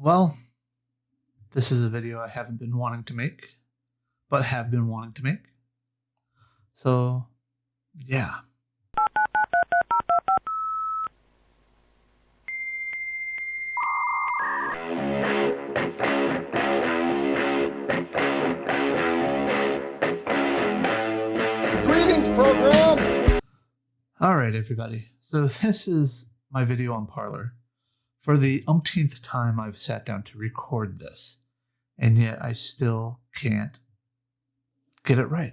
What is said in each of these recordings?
Well, this is a video I haven't been wanting to make, but have been wanting to make. So, yeah. Greetings, program! All right, everybody. So this is my video on Parler. For the umpteenth time, I've sat down to record this, and yet I still can't get it right.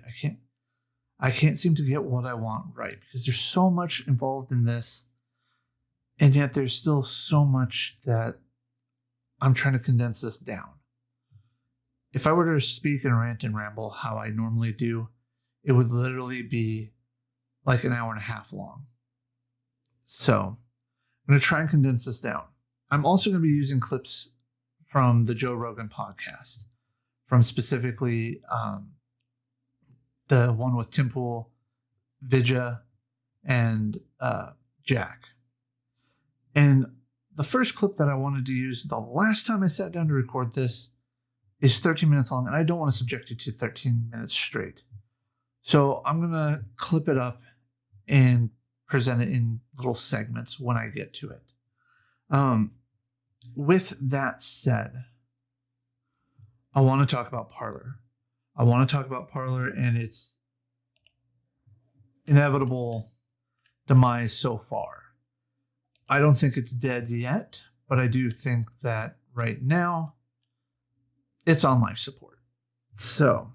I can't seem to get what I want right because there's so much involved in this, and yet there's still so much that I'm trying to condense this down. If I were to speak and rant and ramble how I normally do, it would literally be like an hour and a half long. So I'm going to try and condense this down. I'm also going to be using clips from the Joe Rogan podcast, from specifically the one with Tim Pool, Vidya, and Jack. And the first clip that I wanted to use the last time I sat down to record this is 13 minutes long, and I don't want to subject you to 13 minutes straight. So I'm going to clip it up and present it in little segments when I get to it. With that said, I want to talk about Parler. I want to talk about Parler and its inevitable demise so far. I don't think it's dead yet, but I do think that right now it's on life support. So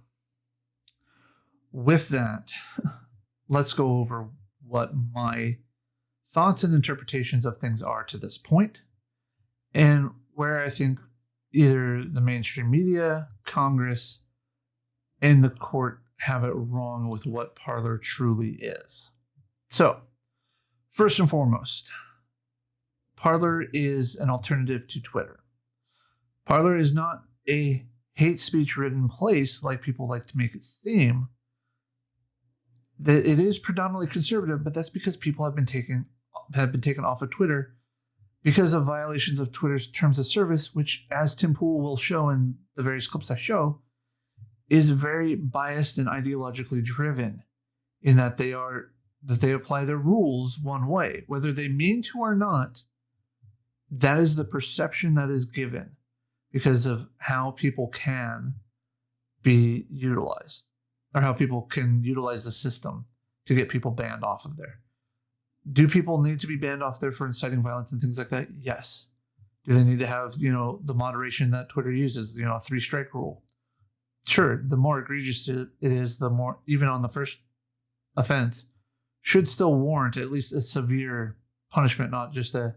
with that, let's go over what my thoughts and interpretations of things are to this point, and where I think either the mainstream media, Congress, and the court have it wrong with what Parler truly is. So, first and foremost, Parler is an alternative to Twitter. Parler is not a hate speech ridden place like people like to make it seem. That it is predominantly conservative, but that's because people have been taken off of Twitter because of violations of Twitter's terms of service, which, as Tim Pool will show in the various clips I show, is very biased and ideologically driven in that they apply their rules one way, whether they mean to or not. That is the perception that is given because of how people can be utilized, or how people can utilize the system to get people banned off of there. Do people need to be banned off there for inciting violence and things like that? Yes. Do they need to have, the moderation that Twitter uses, a 3-strike rule? Sure, the more egregious it is, the more, even on the first offense, should still warrant at least a severe punishment, not just bad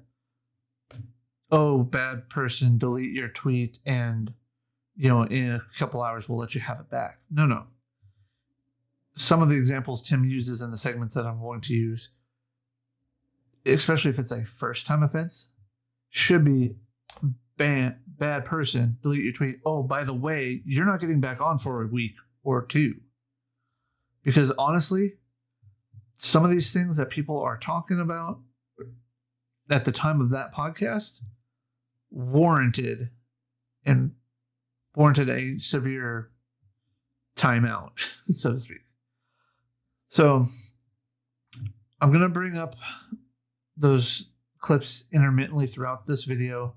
person, delete your tweet and, in a couple hours we'll let you have it back. No. Some of the examples Tim uses in the segments that I'm going to use, especially if it's a first-time offense, should be bad person, delete your tweet. Oh, by the way, you're not getting back on for a week or two. Because honestly, some of these things that people are talking about at the time of that podcast warranted a severe timeout, so to speak. So I'm going to bring up those clips intermittently throughout this video.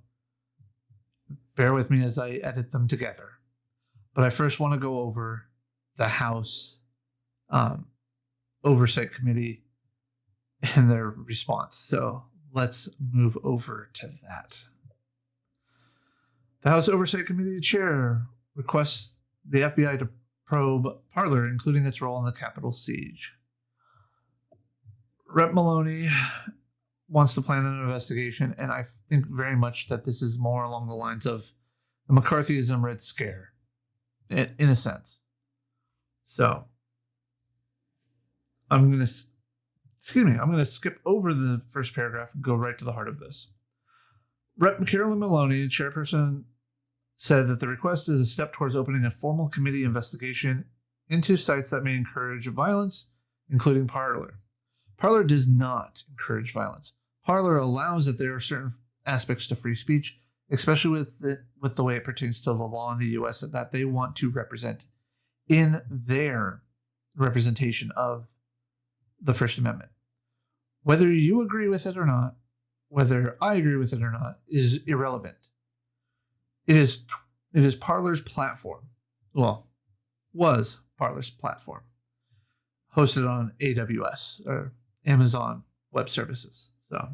Bear with me as I edit them together. But I first want to go over the House Oversight Committee and their response. So let's move over to that. The House Oversight Committee chair requests the FBI to probe Parler, including its role in the Capitol siege. Rep. Maloney wants to plan an investigation, and I think very much that this is more along the lines of the McCarthyism Red Scare, in a sense. So, I'm going to skip over the first paragraph and go right to the heart of this. Rep. Carolyn Maloney, chairperson, said that the request is a step towards opening a formal committee investigation into sites that may encourage violence, including Parler. Parler does not encourage violence. Parler allows that there are certain aspects to free speech, especially with the way it pertains to the law in the U.S. that they want to represent in their representation of the First Amendment. Whether you agree with it or not, whether I agree with it or not, is irrelevant. It is Parler's platform. Well, was Parler's platform, hosted on AWS or Amazon Web Services. So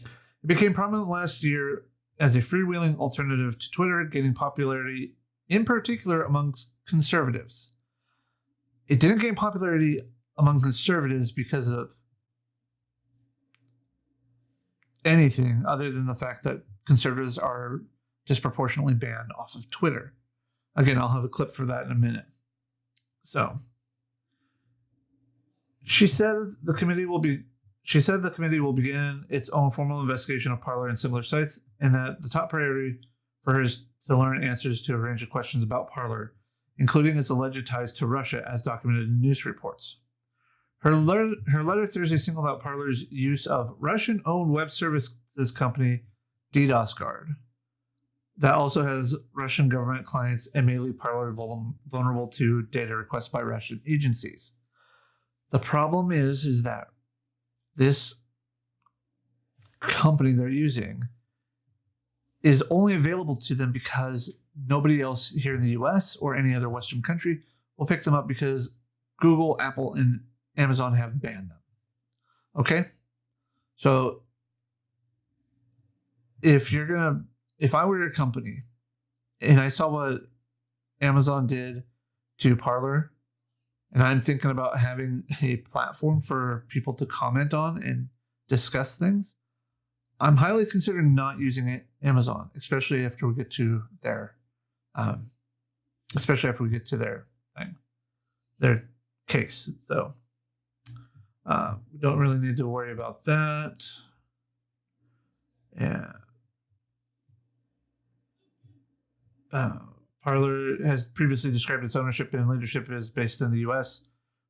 it became prominent last year as a freewheeling alternative to Twitter, gaining popularity in particular amongst conservatives. It didn't gain popularity among conservatives because of anything other than the fact that conservatives are disproportionately banned off of Twitter. Again, I'll have a clip for that in a minute. So she said the committee will begin its own formal investigation of Parler and similar sites, and that the top priority for her is to learn answers to a range of questions about Parler, including its alleged ties to Russia as documented in news reports. Her letter Thursday singled out Parler's use of Russian-owned web services company DDoS Guard that also has Russian government clients and may leave Parler vulnerable to data requests by Russian agencies. The problem is that this company they're using is only available to them because nobody else here in the US or any other Western country will pick them up because Google, Apple, and Amazon have banned them. Okay? So if I were your company and I saw what Amazon did to Parler, and I'm thinking about having a platform for people to comment on and discuss things, I'm highly considering not using Amazon, especially after we get to their thing, their case. So we don't really need to worry about that. Yeah. Parler has previously described its ownership and leadership as based in the U.S.,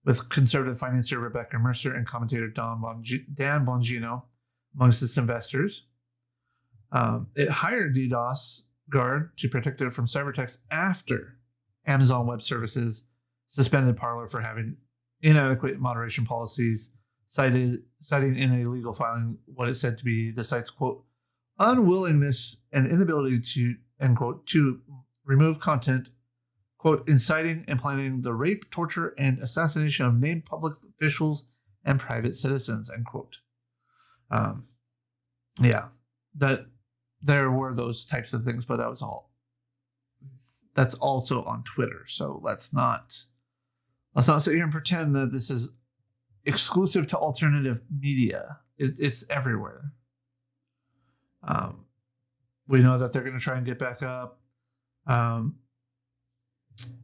with conservative financier Rebecca Mercer and commentator Dan Bongino amongst its investors. It hired DDoS Guard to protect it from cyber attacks after Amazon Web Services suspended Parler for having inadequate moderation policies, citing in a legal filing what it said to be the site's, quote, unwillingness and inability to, end quote, to remove content, quote, inciting and planning the rape, torture, and assassination of named public officials and private citizens, end quote. Yeah, that there were those types of things, but that was all. That's also on Twitter, so let's not sit here and pretend that this is exclusive to alternative media. It's everywhere. We know that they're going to try and get back up.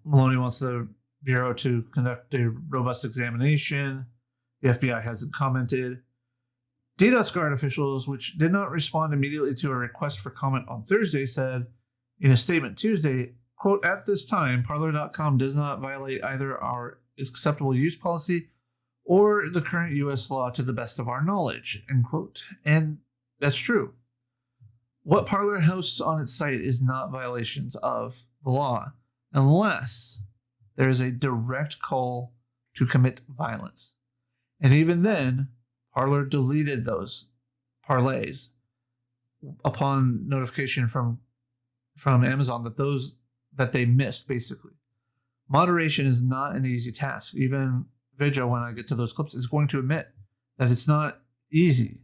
Maloney wants the Bureau to conduct a robust examination. The FBI hasn't commented. DDoS Guard officials, which did not respond immediately to a request for comment on Thursday, said in a statement Tuesday, quote, at this time, Parler.com does not violate either our acceptable use policy or the current U.S. law to the best of our knowledge, end quote. And that's true. What Parler hosts on its site is not violations of the law unless there is a direct call to commit violence. And even then, Parler deleted those parlays upon notification from Amazon that they missed, basically. Moderation is not an easy task. Even Vidya, when I get to those clips, is going to admit that it's not easy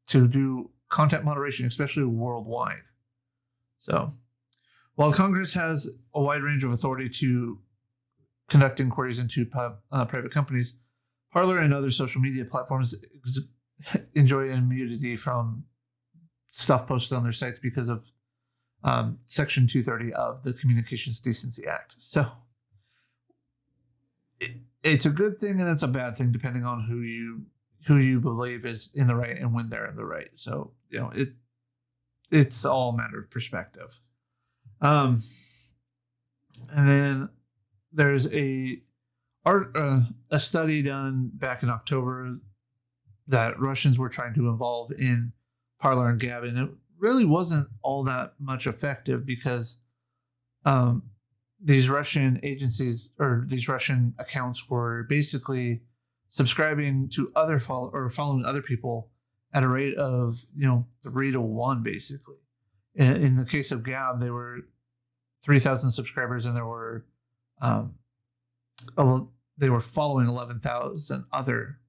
to do content moderation, especially worldwide. So, while Congress has a wide range of authority to conduct inquiries into private companies, Parler and other social media platforms enjoy immunity from stuff posted on their sites because of Section 230 of the Communications Decency Act. So it's a good thing and it's a bad thing depending on who you believe is in the right and when they're in the right. So, you know, it's all a matter of perspective. And then there's a study done back in October that Russians were trying to involve in Parler and Gab, and it really wasn't all that much effective because these Russian agencies or these Russian accounts were basically subscribing to other following other people at a rate of 3 to 1 basically. In the case of Gab, they were 3,000 subscribers, and there were they were following 11,000 other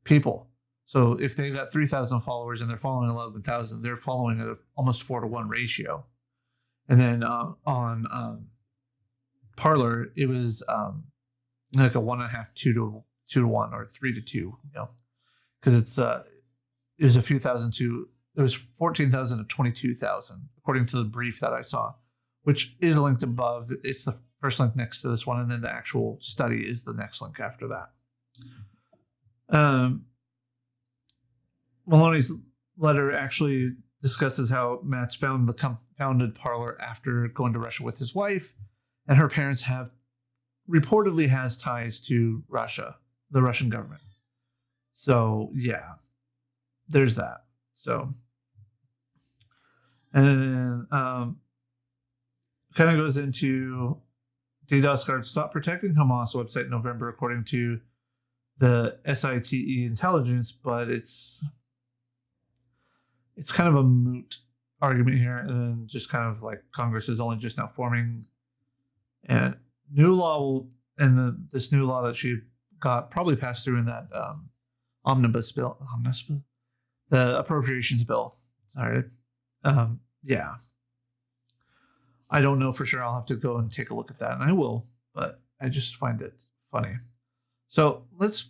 people. So if they got 3,000 followers and they're following 11,000, they're following at a almost 4 to 1 ratio. And then on Parler, it was like a 1.5, 2 to 1, or 3 to 2. Because it was a few thousand to it was 14,000 to 22,000 according to the brief that I saw, which is linked above. It's the first link next to this one, and then the actual study is the next link after that. Maloney's letter actually discusses how Matt's founded Parler after going to Russia with his wife, and her parents reportedly has ties to Russia, the Russian government. So yeah, there's that. So, and then kind of goes into DDoS guards stop protecting Hamas website in November, according to the SITE intelligence, but it's kind of a moot argument here, and then just kind of like Congress is only just now forming, and new law will, and this new law that she got probably passed through in that omnibus bill, the appropriations bill. Sorry. Yeah. I don't know for sure. I'll have to go and take a look at that, and I will, but I just find it funny. So let's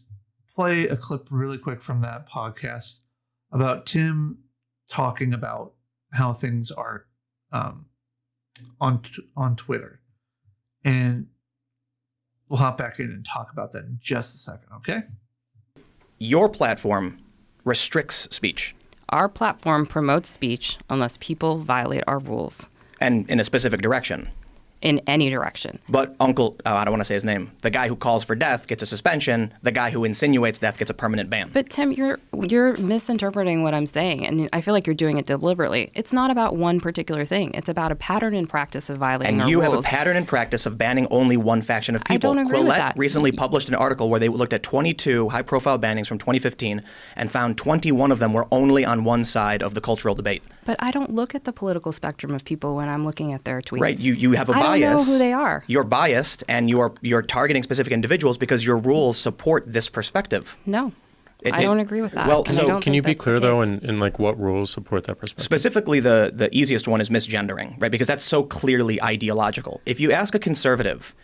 play a clip really quick from that podcast about Tim talking about how things are on Twitter. And we'll hop back in and talk about that in just a second, okay? Your platform restricts speech. Our platform promotes speech unless people violate our rules. And in a specific direction. In any direction. But I don't want to say his name. The guy who calls for death gets a suspension. The guy who insinuates death gets a permanent ban. But Tim, you're misinterpreting what I'm saying, and I feel like you're doing it deliberately. It's not about one particular thing. It's about a pattern and practice of violating our rules. And you have a pattern and practice of banning only one faction of people. I don't agree with that. Quillette recently published an article where they looked at 22 high-profile bannings from 2015 and found 21 of them were only on one side of the cultural debate. But I don't look at the political spectrum of people when I'm looking at their tweets. Right, you have a bias. I don't know who they are. You're biased, and you're targeting specific individuals because your rules support this perspective. No, I don't agree with that. Well, so can you be clear though in like what rules support that perspective? Specifically, the easiest one is misgendering, right? Because that's so clearly ideological. If you ask a conservative,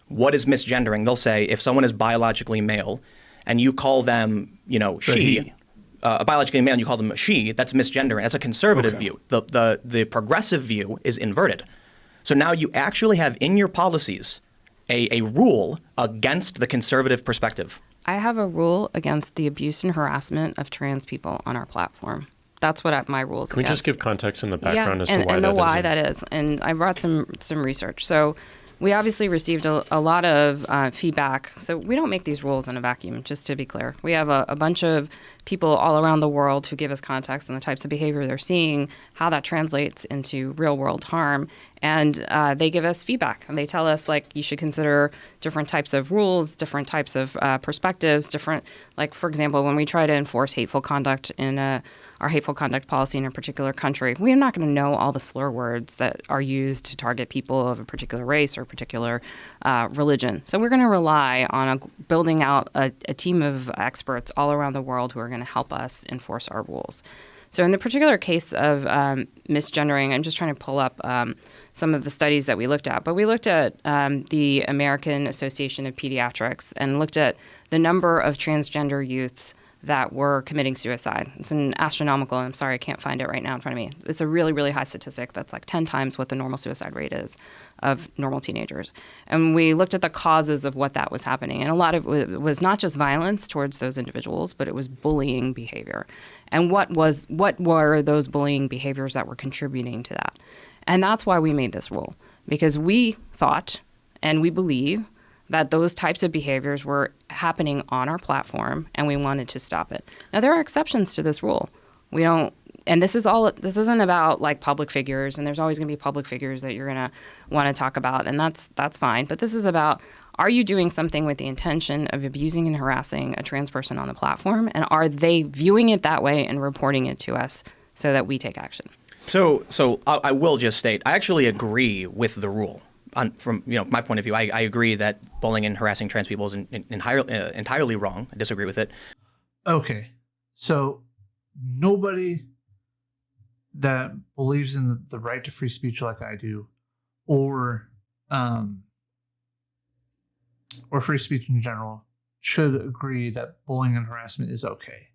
what is misgendering? They'll say if someone is biologically male, and you call them, she. Biologically male and you call them a she, that's misgendering. That's a conservative view. The progressive view is inverted. So now you actually have in your policies a rule against the conservative perspective. I have a rule against the abuse and harassment of trans people on our platform. That's what my rules Can we against. just give context in the background as to why that is? And I brought some research. So we obviously received a lot of feedback. So we don't make these rules in a vacuum, just to be clear. We have a bunch of people all around the world who give us context on the types of behavior they're seeing, how that translates into real world harm. And they give us feedback. And they tell us, like, you should consider different types of rules, different types of perspectives, different, like, for example, when we try to enforce hateful conduct in our hateful conduct policy in a particular country, we're not going to know all the slur words that are used to target people of a particular race or a particular religion. So we're going to rely on building out a team of experts all around the world who are going to help us enforce our rules. So in the particular case of misgendering, I'm just trying to pull up some of the studies that we looked at. But we looked at the American Association of Pediatrics and looked at the number of transgender youths that were committing suicide. It's an astronomical, I'm sorry, I can't find it right now in front of me. It's a really, really high statistic that's like 10 times what the normal suicide rate is of normal teenagers. And we looked at the causes of what that was happening. And a lot of it was not just violence towards those individuals, but it was bullying behavior. And what were those bullying behaviors that were contributing to that? And that's why we made this rule, because we thought and we believe that those types of behaviors were happening on our platform, and we wanted to stop it. Now, there are exceptions to this rule. We don't and this isn't about like public figures, and there's always going to be public figures that you're going to want to talk about, and that's fine. But this is about, are you doing something with the intention of abusing and harassing a trans person on the platform, and are they viewing it that way and reporting it to us so that we take action? So I will just state, I actually agree with the rule. From my point of view, I agree that bullying and harassing trans people is entirely wrong. I disagree with it. Okay, so nobody that believes in the right to free speech like I do, or free speech in general, should agree that bullying and harassment is okay.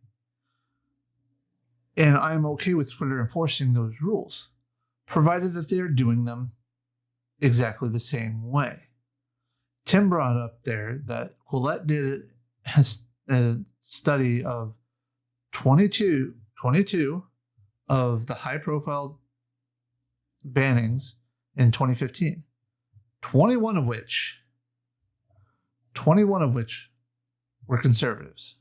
And I'm okay with Twitter enforcing those rules, provided that they are doing them exactly the same way. Tim brought up there that Quillette did a study of 22 of the high-profile bannings in 2015, 21 of which were conservatives.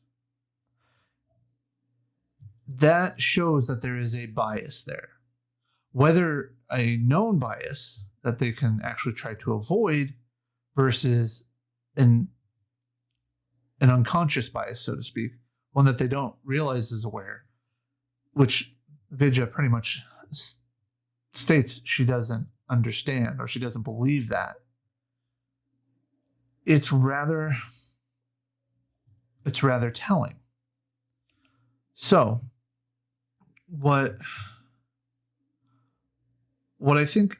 That shows that there is a bias there. Whether a known bias that they can actually try to avoid versus an unconscious bias, so to speak, one that they don't realize is aware, which Vidya pretty much states she doesn't understand or she doesn't believe that. It's rather telling. So, what I think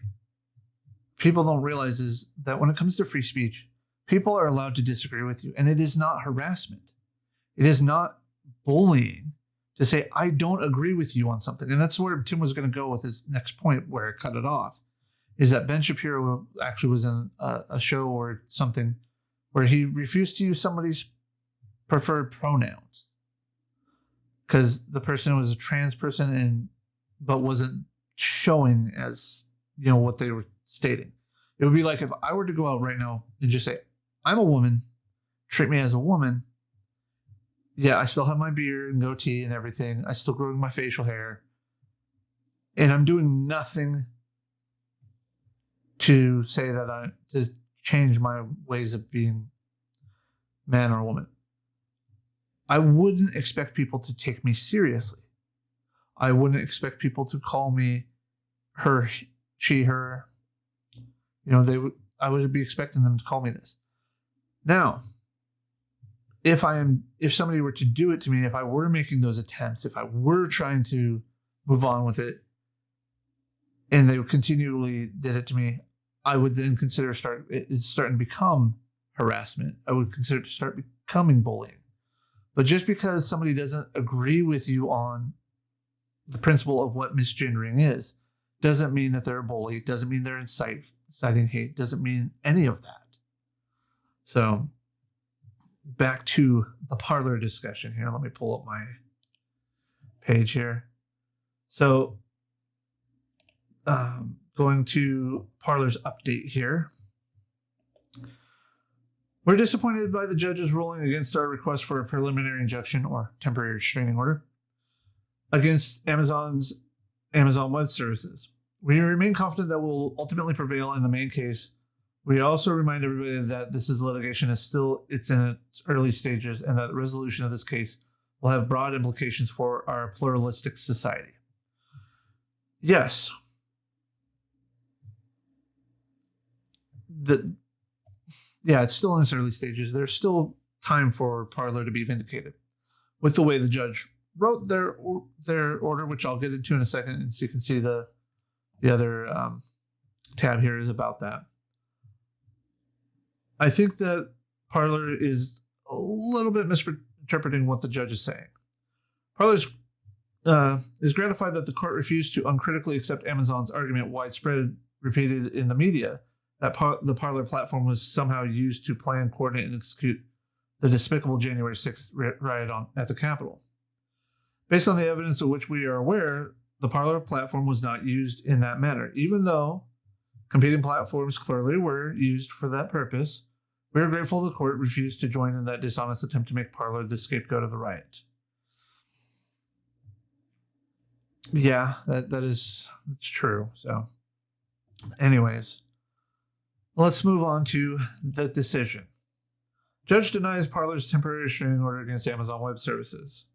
people don't realize is that when it comes to free speech, people are allowed to disagree with you, and it is not harassment. It is not bullying to say, I don't agree with you on something. And that's where Tim was going to go with his next point, where it cut it off, is that Ben Shapiro actually was in a show or something where he refused to use somebody's preferred pronouns because the person was a trans person but wasn't showing as what they were stating. It would be like if I were to go out right now and just say, I'm a woman, treat me as a woman. Yeah, I still have my beard and goatee and everything. I still grow my facial hair. And I'm doing nothing to say that to change my ways of being man or woman. I wouldn't expect people to take me seriously. I wouldn't expect people to call me her, she, her. I would be expecting them to call me this. Now, if somebody were to do it to me, if I were making those attempts, if I were trying to move on with it, and they continually did it to me, I would then consider it's starting to become harassment. I would consider it to start becoming bullying. But just because somebody doesn't agree with you on the principle of what misgendering is, doesn't mean that they're a bully, doesn't mean they're inciting hate, doesn't mean any of that. So back to the Parler discussion here. Let me pull up my page here. So going to Parler's update here. We're disappointed by the judge's ruling against our request for a preliminary injunction or temporary restraining order against Amazon Web Services. We remain confident that we'll ultimately prevail in the main case. We also remind everybody that this litigation it's in its early stages, and that the resolution of this case will have broad implications for our pluralistic society. Yes. It's still in its early stages. There's still time for Parler to be vindicated with the way the judge wrote their order, which I'll get into in a second. And so you can see the other tab here is about that. I think that Parler is a little bit misinterpreting what the judge is saying. Parler is gratified that the court refused to uncritically accept Amazon's argument, widespread, repeated in the media, that the Parler platform was somehow used to plan, coordinate, and execute the despicable January 6th riot at the Capitol. Based on the evidence of which we are aware, the Parler platform was not used in that manner. Even though competing platforms clearly were used for that purpose, we are grateful the court refused to join in that dishonest attempt to make Parler the scapegoat of the riot. Yeah, that's true. So, anyways, let's move on to the decision. Judge denies Parler's temporary restraining order against Amazon Web Services.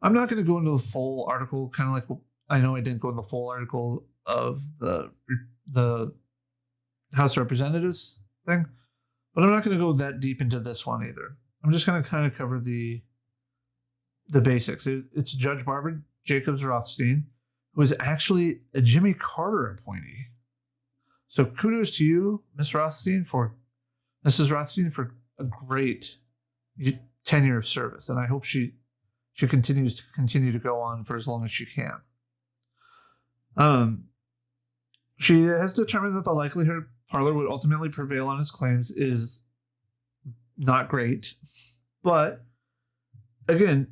I'm not going to go into the full article, kind of like I know I didn't go into the full article of the House of Representatives thing, but I'm not going to go that deep into this one either. I'm just going to kind of cover the basics. It's Judge Barbara Jacobs Rothstein, who is actually a Jimmy Carter appointee. So kudos to you, Mrs. Rothstein, for a great tenure of service, and I hope she continues to go on for as long as she can. She has determined that the likelihood Parler would ultimately prevail on his claims is not great, but again,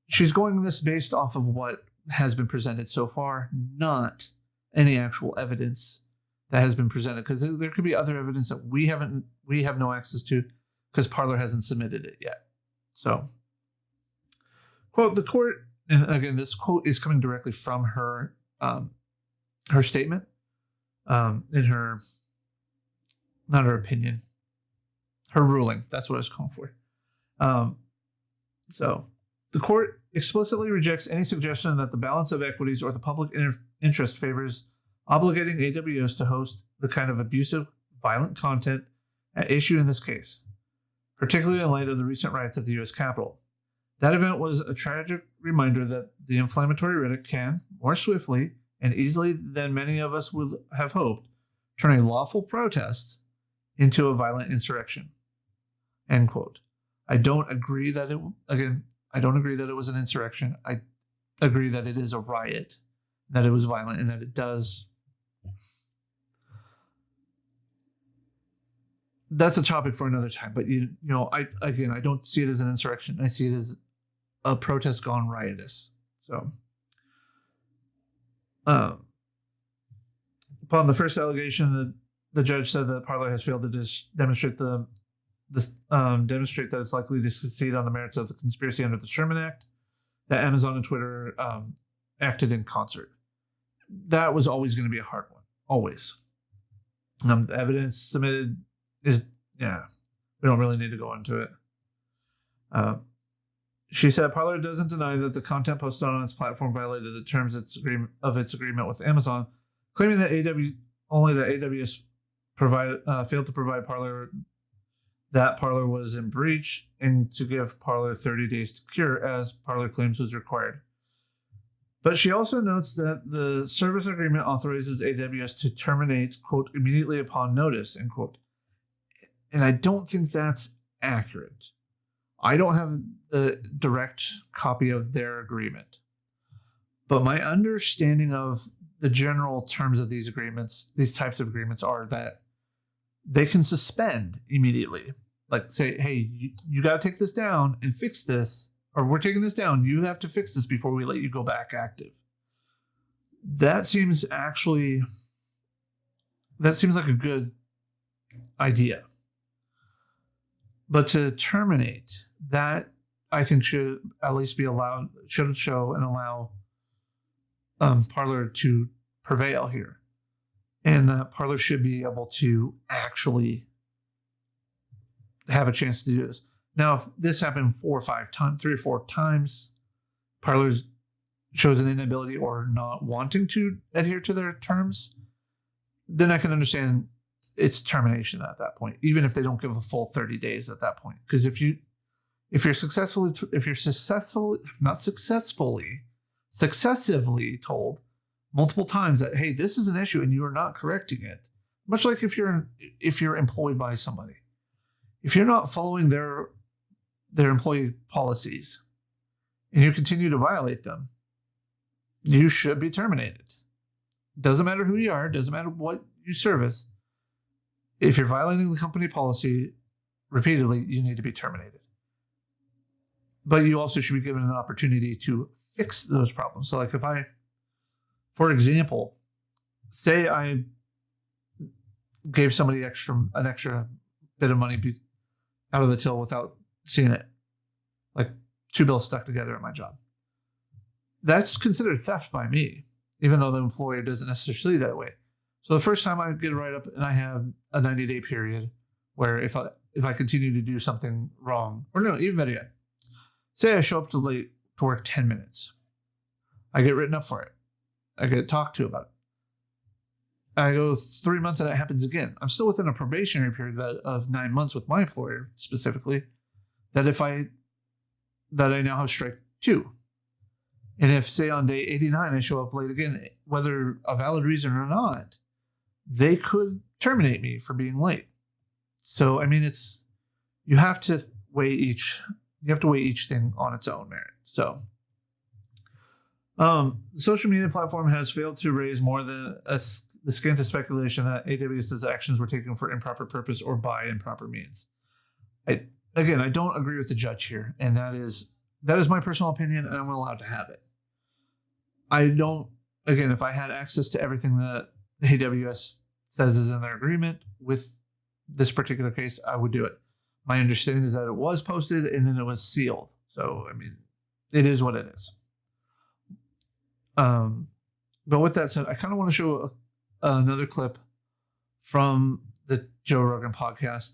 she's going this based off of what has been presented so far, not any actual evidence that has been presented, because there could be other evidence that we have no access to because Parler hasn't submitted it yet. So, quote, the court, and again, this quote is coming directly from her statement, in her, not her opinion, her ruling. That's what I was calling for. So, the court explicitly rejects any suggestion that the balance of equities or the public interest favors obligating AWS to host the kind of abusive, violent content at issue in this case, particularly in light of the recent riots at the U.S. Capitol. That event was a tragic reminder that the inflammatory rhetoric can, more swiftly and easily than many of us would have hoped, turn a lawful protest into a violent insurrection. End quote. I don't agree that it was an insurrection. I agree that it is a riot, that it was violent, and that it does. That's a topic for another time. But I don't see it as an insurrection. I see it as a protest gone riotous. So, upon the first allegation, the judge said that Parler has failed to demonstrate demonstrate that it's likely to succeed on the merits of the conspiracy under the Sherman Act, that Amazon and Twitter acted in concert. That was always going to be a hard one, always. The evidence submitted is, we don't really need to go into it. She said Parler doesn't deny that the content posted on its platform violated the terms of its agreement with Amazon, claiming that AWS failed to provide Parler that Parler was in breach and to give Parler 30 days to cure, as Parler claims was required. But she also notes that the service agreement authorizes AWS to terminate, quote, immediately upon notice, end quote. And I don't think that's accurate. I don't have the direct copy of their agreement. But my understanding of the general terms of these agreements, these types of agreements, are that they can suspend immediately. Like say, hey, you got to take this down and fix this, or we're taking this down. You have to fix this before we let you go back active. That seems like a good idea. But to terminate, that I think should at least be allowed, should show and allow Parler to prevail here. And that Parler should be able to actually have a chance to do this. Now, if this happened 3 or 4 times, Parler shows an inability or not wanting to adhere to their terms, then I can understand its termination at that point, even if they don't give a full 30 days at that point. Because if you're successively told multiple times that, hey, this is an issue and you are not correcting it, much like if you're employed by somebody, if you're not following their employee policies and you continue to violate them, you should be terminated. Doesn't matter who you are, doesn't matter what you service. If you're violating the company policy repeatedly, you need to be terminated. But you also should be given an opportunity to fix those problems. So like for example, say I gave somebody an extra bit of money out of the till without seeing it, like 2 bills stuck together at my job. that's considered theft by me, even though the employer doesn't necessarily see it that way. So the first time I get a write-up and I have a 90-day period where if I continue to do something wrong, or no, even better yet, say I show up too late to work 10 minutes. I get written up for it. I get talked to about it. I go 3 months and it happens again. I'm still within a probationary period of 9 months with my employer specifically, that I now have strike 2. And if, say, on day 89 I show up late again, whether a valid reason or not, they could terminate me for being late. So, I mean, you have to weigh each thing on its own merit. So, the social media platform has failed to raise more than the scant of speculation that AWS's actions were taken for improper purpose or by improper means. I don't agree with the judge here, and that is my personal opinion, and I'm allowed to have it. If I had access to everything that AWS says is in their agreement with this particular case, I would do it. My understanding is that it was posted and then it was sealed. So, I mean, it is what it is. But with that said, I kind of want to show another clip from the Joe Rogan podcast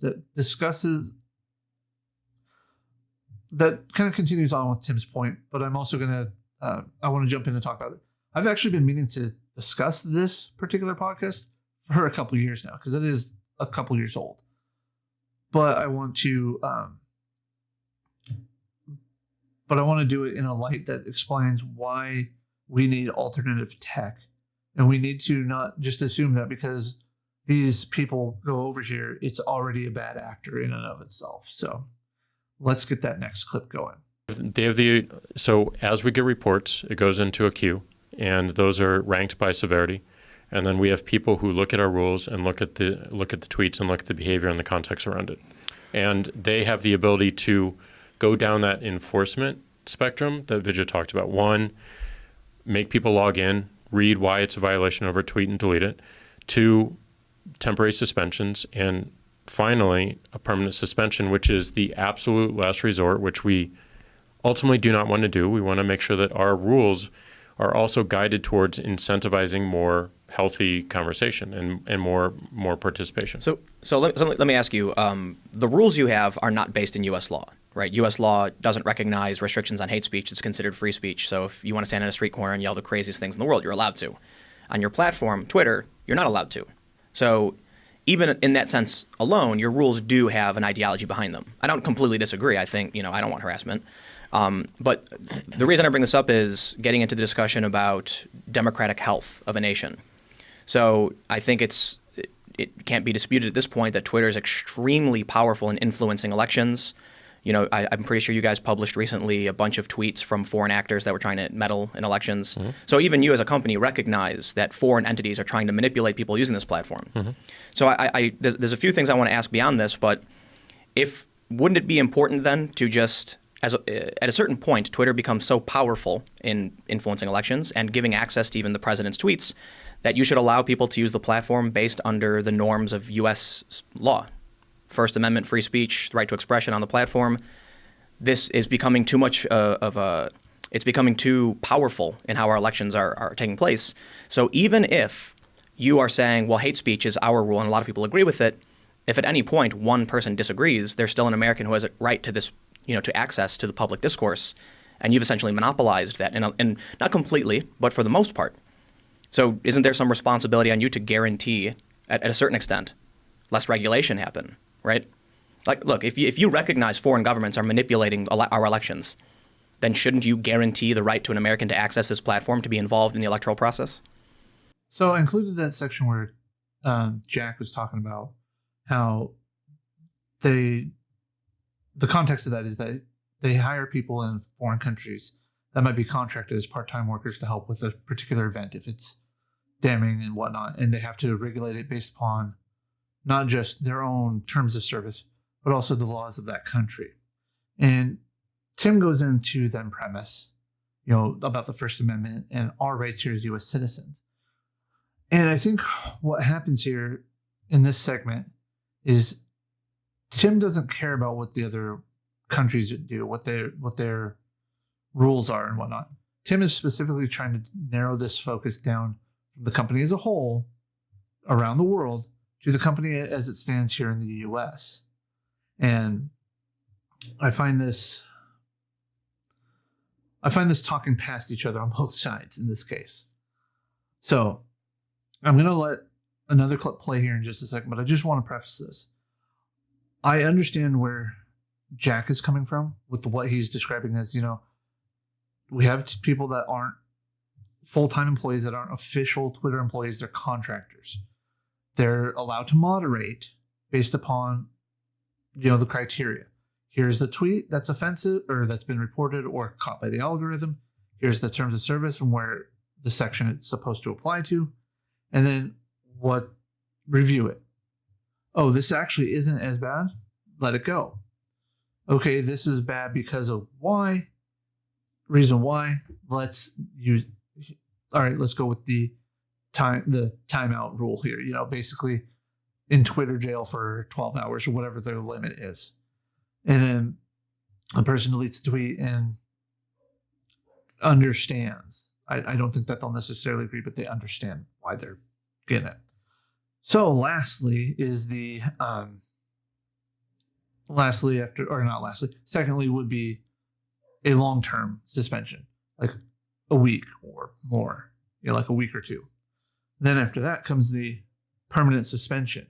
that kind of continues on with Tim's point, but I'm also going to, I want to jump in and talk about it. I've actually been meaning to discuss this particular podcast for a couple of years now, because it is a couple years old. But I want to do it in a light that explains why we need alternative tech. And we need to not just assume that because these people go over here, it's already a bad actor in and of itself. So let's get that next clip going. So as we get reports, it goes into a queue, and those are ranked by severity. And then we have people who look at our rules and look at the tweets and look at the behavior and the context around it. And they have the ability to go down that enforcement spectrum that Vijay talked about. 1, make people log in, read why it's a violation over tweet and delete it. 2, temporary suspensions. And finally, a permanent suspension, which is the absolute last resort, which we ultimately do not want to do. We want to make sure that our rules are also guided towards incentivizing more healthy conversation and more participation. So let me ask you, the rules you have are not based in U.S. law, right? U.S. law doesn't recognize restrictions on hate speech. It's considered free speech. So if you want to stand in a street corner and yell the craziest things in the world, you're allowed to. On your platform, Twitter, you're not allowed to. So even in that sense alone, your rules do have an ideology behind them. I don't completely disagree. I think, I don't want harassment. But the reason I bring this up is getting into the discussion about democratic health of a nation. So I think it can't be disputed at this point that Twitter is extremely powerful in influencing elections. I'm pretty sure you guys published recently a bunch of tweets from foreign actors that were trying to meddle in elections. Mm-hmm. So even you as a company recognize that foreign entities are trying to manipulate people using this platform. Mm-hmm. So there's a few things I want to ask beyond this, but wouldn't it be important then to just, at a certain point, Twitter becomes so powerful in influencing elections and giving access to even the president's tweets that you should allow people to use the platform based under the norms of U.S. law? First Amendment, free speech, right to expression on the platform. This is becoming too much it's becoming too powerful in how our elections are taking place. So even if you are saying, well, hate speech is our rule and a lot of people agree with it, if at any point one person disagrees, there's still an American who has a right to this, to access to the public discourse, and you've essentially monopolized that, and not completely, but for the most part. So isn't there some responsibility on you to guarantee, at a certain extent, less regulation happen, right? Like, look, if you recognize foreign governments are manipulating our elections, then shouldn't you guarantee the right to an American to access this platform to be involved in the electoral process? So I included that section where Jack was talking about how the context of that is that they hire people in foreign countries that might be contracted as part-time workers to help with a particular event if it's damning and whatnot, and they have to regulate it based upon not just their own terms of service, but also the laws of that country. And Tim goes into that premise, about the First Amendment and our rights here as U.S. citizens. And I think what happens here in this segment is Tim doesn't care about what the other countries do, what their rules are and whatnot. Tim is specifically trying to narrow this focus down from the company as a whole around the world to the company as it stands here in the US. And I find this talking past each other on both sides in this case. So I'm going to let another clip play here in just a second, but I just want to preface this. I understand where Jack is coming from with what he's describing as, we have people that aren't full-time employees, that aren't official Twitter employees, they're contractors. They're allowed to moderate based upon, the criteria. Here's the tweet that's offensive or that's been reported or caught by the algorithm. Here's the terms of service and where the section it's supposed to apply to. And then review it. Oh, this actually isn't as bad. Let it go. Okay, this is bad because of why. Reason why. Let's go with the timeout rule here. Basically in Twitter jail for 12 hours or whatever their limit is. And then a person deletes a tweet and understands. I don't think that they'll necessarily agree, but they understand why they're getting it. So lastly is secondly would be a long-term suspension, like a week or more, like a week or two. Then after that comes the permanent suspension,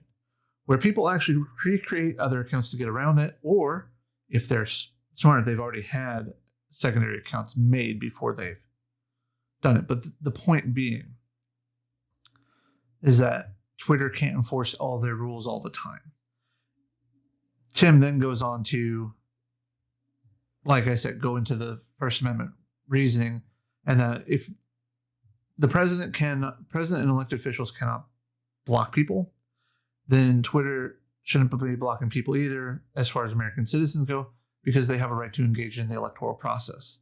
where people actually recreate other accounts to get around it, or if they're smart, they've already had secondary accounts made before they've done it. But the point being is that Twitter can't enforce all their rules all the time. Tim then goes on to, like I said, go into the First Amendment reasoning, and that if the president and elected officials cannot block people, then Twitter shouldn't be blocking people either, as far as American citizens go, because they have a right to engage in the electoral process.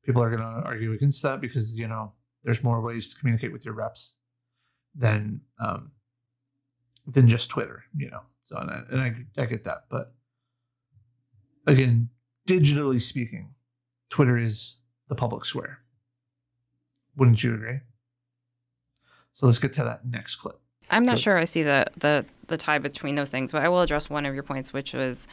People are going to argue against that because, there's more ways to communicate with your reps than just Twitter, So, and I get that. But again, digitally speaking, Twitter is the public square. Wouldn't you agree? So let's get to that next clip. I'm not sure I see the tie between those things, but I will address one of your points, which was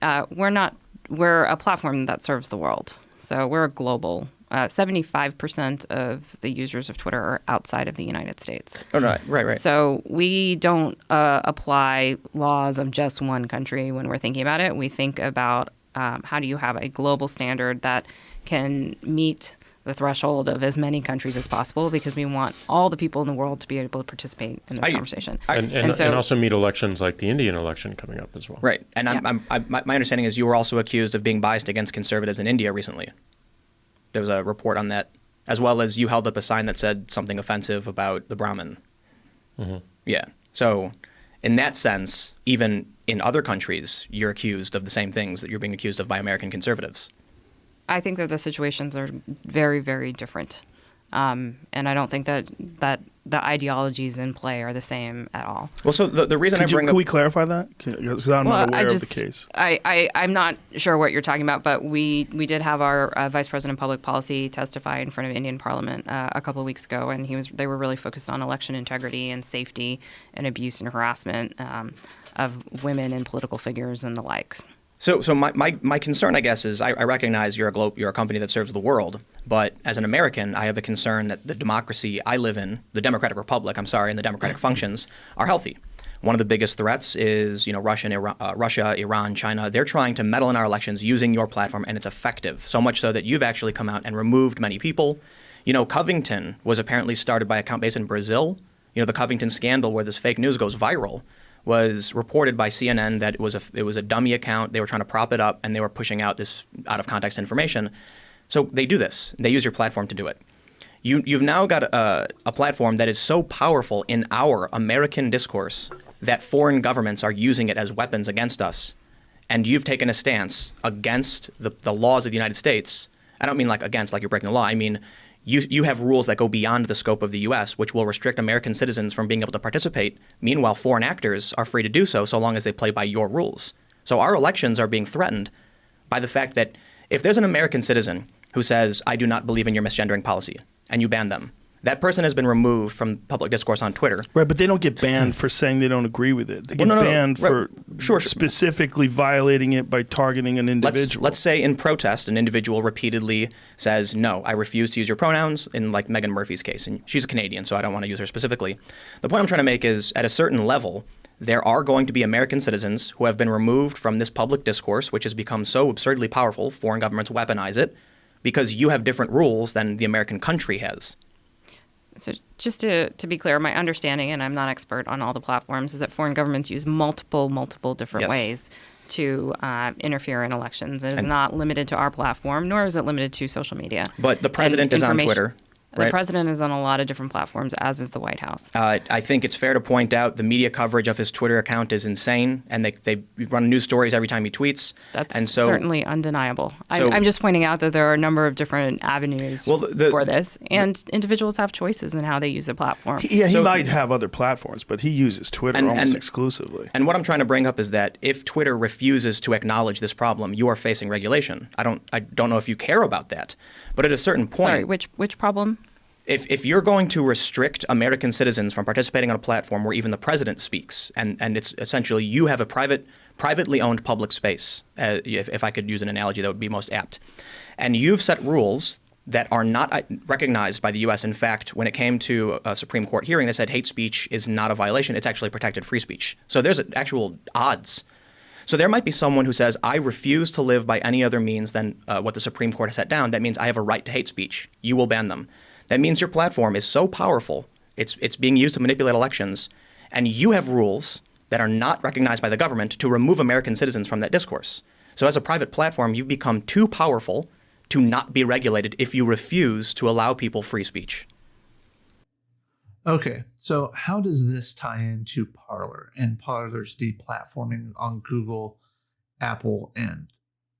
we're a platform that serves the world. So we're a global. 75% of the users of Twitter are outside of the United States. Oh, no, right. So we don't apply laws of just one country when we're thinking about it. We think about how do you have a global standard that can meet the threshold of as many countries as possible, because we want all the people in the world to be able to participate in this conversation. And also meet elections like the Indian election coming up as well. Right. And my understanding is you were also accused of being biased against conservatives in India recently. There was a report on that, as well as you held up a sign that said something offensive about the Brahmin. Mm-hmm. Yeah. So in that sense, even in other countries, you're accused of the same things that you're being accused of by American conservatives. I think that the situations are very, very different. And I don't think that the ideologies in play are the same at all. Well, so the reason Can we clarify that? Because I'm not aware of the case. I'm not sure what you're talking about, but we did have our Vice President of Public Policy testify in front of Indian Parliament a couple of weeks ago, and they were really focused on election integrity and safety and abuse and harassment of women and political figures and the likes. So my concern, I guess, is I recognize you're a company that serves the world, but as an American, I have a concern that the democracy I live in, the Democratic Republic, and the democratic functions are healthy. One of the biggest threats is, Russia, Iran, China. They're trying to meddle in our elections using your platform, and it's effective. So much so that you've actually come out and removed many people. Covington was apparently started by an account based in Brazil. The Covington scandal, where this fake news goes viral, was reported by CNN that it was a dummy account. They were trying to prop it up, and they were pushing out this out of context information. So they do this. They use your platform to do it. You've now got a platform that is so powerful in our American discourse that foreign governments are using it as weapons against us. And you've taken a stance against the laws of the United States. I don't mean like against, like you're breaking the law. I mean, you have rules that go beyond the scope of the U.S., which will restrict American citizens from being able to participate. Meanwhile, foreign actors are free to do so long as they play by your rules. So our elections are being threatened by the fact that if there's an American citizen who says, I do not believe in your misgendering policy, and you ban them. That person has been removed from public discourse on Twitter. Right, but they don't get banned for saying they don't agree with it. They get banned for specifically violating it by targeting an individual. Let's say in protest, an individual repeatedly says, no, I refuse to use your pronouns, in like Meghan Murphy's case. And she's a Canadian, so I don't want to use her specifically. The point I'm trying to make is, at a certain level, there are going to be American citizens who have been removed from this public discourse, which has become so absurdly powerful, foreign governments weaponize it, because you have different rules than the American country has. So just to be clear, my understanding, and I'm not expert on all the platforms, is that foreign governments use multiple different ways to interfere in elections. It is not limited to our platform, nor is it limited to social media. But the president is on Twitter. The right? president is on a lot of different platforms, as is the White House. I think it's fair to point out the media coverage of his Twitter account is insane, and they run news stories every time he tweets. That's certainly undeniable. I'm just pointing out that there are a number of different avenues for this, and individuals have choices in how they use a platform. He might have other platforms, but he uses Twitter almost exclusively. And what I'm trying to bring up is that if Twitter refuses to acknowledge this problem, you are facing regulation. I don't know if you care about that, but at a certain point... Sorry, which problem? If you're going to restrict American citizens from participating on a platform where even the president speaks, and it's essentially you have a privately owned public space, if I could use an analogy that would be most apt, and you've set rules that are not recognized by the U.S. In fact, when it came to a Supreme Court hearing, they said hate speech is not a violation. It's actually protected free speech. So there's actual odds. So there might be someone who says, I refuse to live by any other means than what the Supreme Court has set down. That means I have a right to hate speech. You will ban them. That means your platform is so powerful, it's being used to manipulate elections, and you have rules that are not recognized by the government to remove American citizens from that discourse. So as a private platform, you've become too powerful to not be regulated if you refuse to allow people free speech. Okay, so how does this tie into Parler and Parler's deplatforming on Google, Apple, and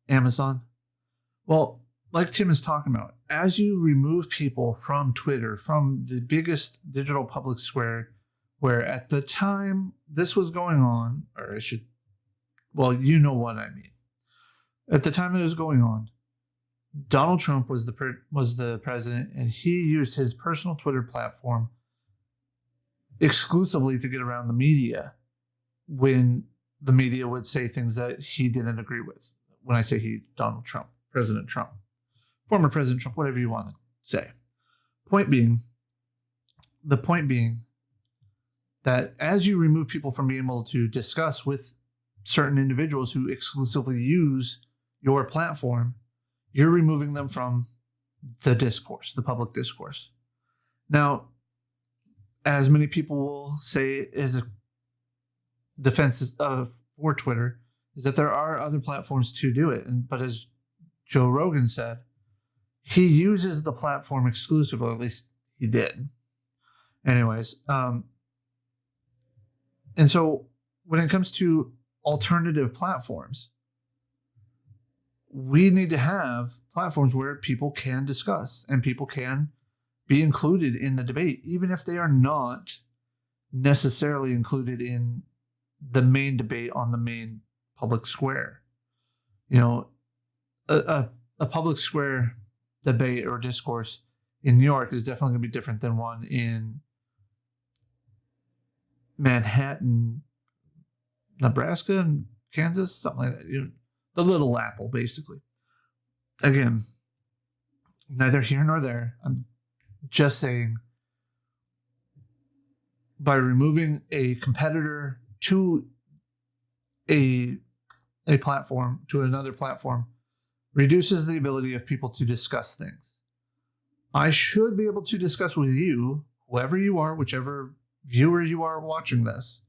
Amazon? Well, like Tim is talking about, as you remove people from Twitter, from the biggest digital public square, where at the time this was going on, you know what I mean. At the time it was going on, Donald Trump was the president, and he used his personal Twitter platform exclusively to get around the media when the media would say things that he didn't agree with. When I say he, Donald Trump, President Trump. Former President Trump, whatever you want to say. The point being that as you remove people from being able to discuss with certain individuals who exclusively use your platform, you're removing them from the discourse, the public discourse. Now, as many people will say is a defense for Twitter, is that there are other platforms to do it. But as Joe Rogan said, he uses the platform exclusively, at least he did. Anyways, and so when it comes to alternative platforms, we need to have platforms where people can discuss and people can be included in the debate, even if they are not necessarily included in the main debate on the main public square. You know, a public square debate or discourse in New York is definitely going to be different than one in Manhattan, Nebraska, and Kansas, something like that. You know, the little apple, basically. Again, neither here nor there. I'm just saying, by removing a competitor to a platform, to another platform, reduces the ability of people to discuss things. I should be able to discuss with you, whoever you are, whichever viewer you are watching this,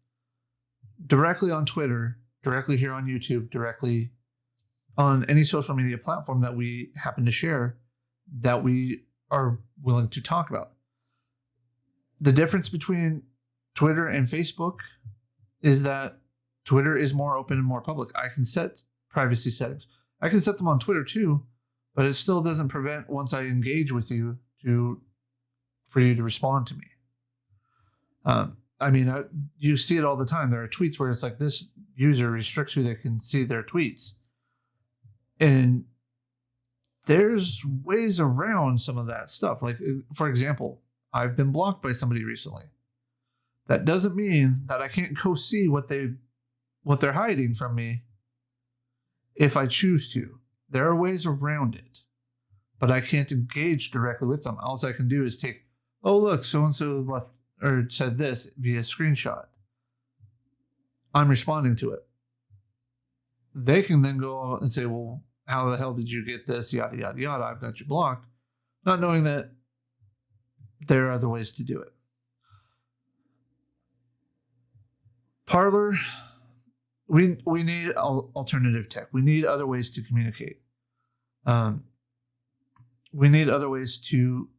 directly on Twitter, directly here on YouTube, directly on any social media platform that we happen to share, that we are willing to talk about. The difference between Twitter and Facebook is that Twitter is more open and more public. I can set privacy settings. I can set them on Twitter too, but it still doesn't prevent, once I engage with you, for you to respond to me. You see it all the time. There are tweets where it's like, this user restricts who they can see their tweets. And there's ways around some of that stuff. Like, for example, I've been blocked by somebody recently. That doesn't mean that I can't go see what they're hiding from me if I choose to. There are ways around it, but I can't engage directly with them. All I can do is take, oh, look, so-and-so left or said this via screenshot. I'm responding to it. They can then go and say, well, how the hell did you get this? Yada, yada, yada. I've got you blocked. Not knowing that there are other ways to do it. Parler, we need alternative tech. We need other ways to communicate. We need other ways to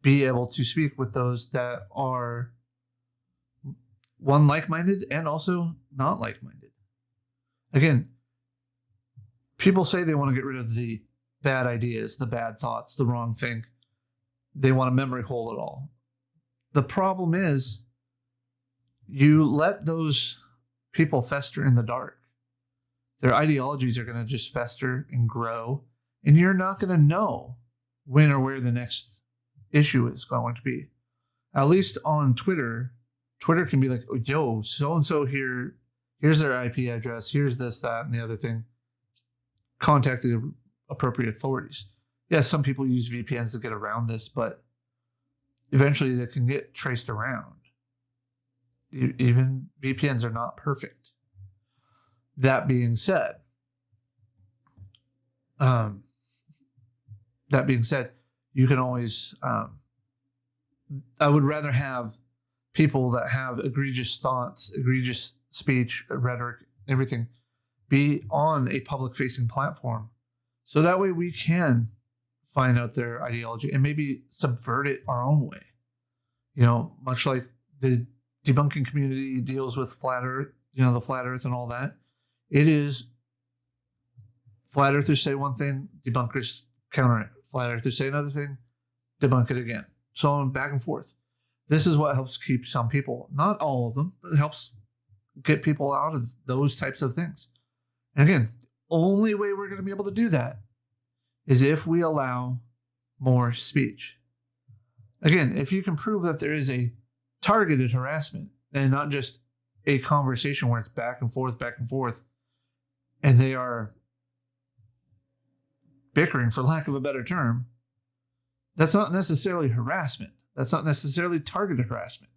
be able to speak with those that are, one, like-minded and also not like-minded. Again, people say they want to get rid of the bad ideas, the bad thoughts, the wrong thing. They want to memory hole it all. The problem is you let those people fester in the dark. Their ideologies are going to just fester and grow, and you're not going to know when or where the next issue is going to be. At least on Twitter can be like, oh, yo, so-and-so here, here's their IP address, here's this, that, and the other thing. Contact the appropriate authorities. Yes, some people use VPNs to get around this, but eventually they can get traced around. Even VPNs are not perfect. That being said, you can always, I would rather have people that have egregious thoughts, egregious speech, rhetoric, everything, be on a public-facing platform. So that way we can find out their ideology and maybe subvert it our own way. You know, much like the debunking community deals with flat earth, the flat earth and all that. It is flat earthers say one thing, debunkers counter it. Flat earthers say another thing, debunk it again. So on, back and forth. This is what helps keep some people, not all of them, but it helps get people out of those types of things. And again, the only way we're going to be able to do that is if we allow more speech. Again, if you can prove that there is a targeted harassment and not just a conversation where it's back and forth, and they are bickering, for lack of a better term, that's not necessarily harassment. That's not necessarily targeted harassment.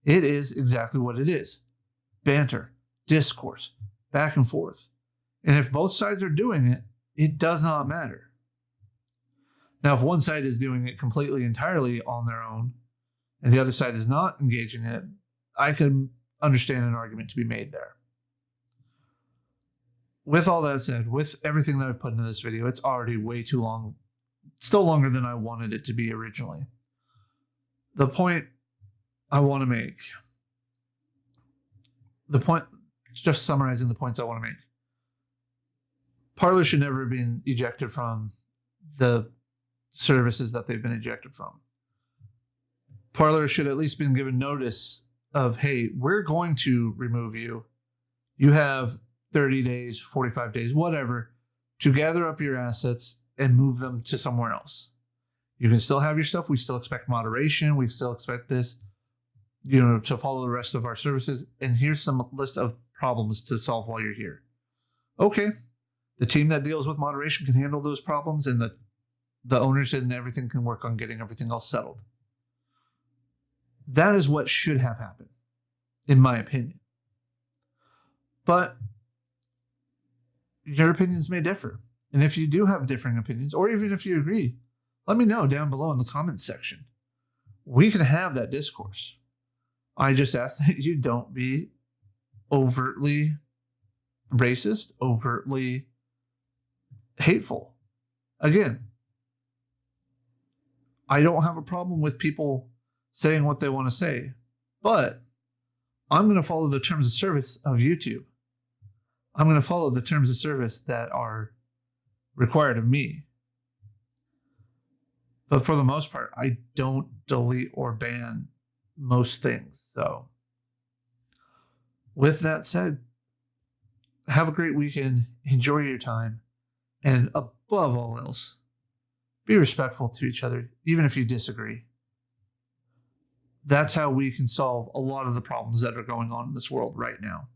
It is exactly what it is. Banter, discourse, back and forth. And if both sides are doing it, it does not matter. Now, if one side is doing it completely, entirely on their own, and the other side is not engaging in it, I can understand an argument to be made there. With all that said, with everything that I've put into this video, it's already way too long, still longer than I wanted it to be originally. The point I want to make, just summarizing the points I want to make. Parler should never have been ejected from the services that they've been ejected from. Parler should at least been given notice of, hey, we're going to remove you. You have 30 days, 45 days, whatever, to gather up your assets and move them to somewhere else. You can still have your stuff. We still expect moderation. We still expect this, to follow the rest of our services. And here's some list of problems to solve while you're here. Okay. The team that deals with moderation can handle those problems, and the owners and everything can work on getting everything else settled. That is what should have happened, in my opinion. But your opinions may differ. And if you do have differing opinions, or even if you agree, let me know down below in the comments section. We can have that discourse. I just ask that you don't be overtly racist, overtly hateful. Again, I don't have a problem with people saying what they want to say, but I'm going to follow the terms of service of YouTube. I'm going to follow the terms of service that are required of me. But for the most part, I don't delete or ban most things. So with that said, have a great weekend. Enjoy your time. And a above all else, be respectful to each other, even if you disagree. That's how we can solve a lot of the problems that are going on in this world right now.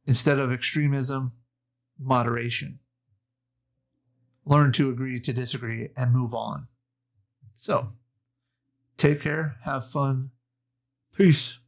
Instead of extremism, moderation. Learn to agree to disagree and move on. So, take care, have fun, peace.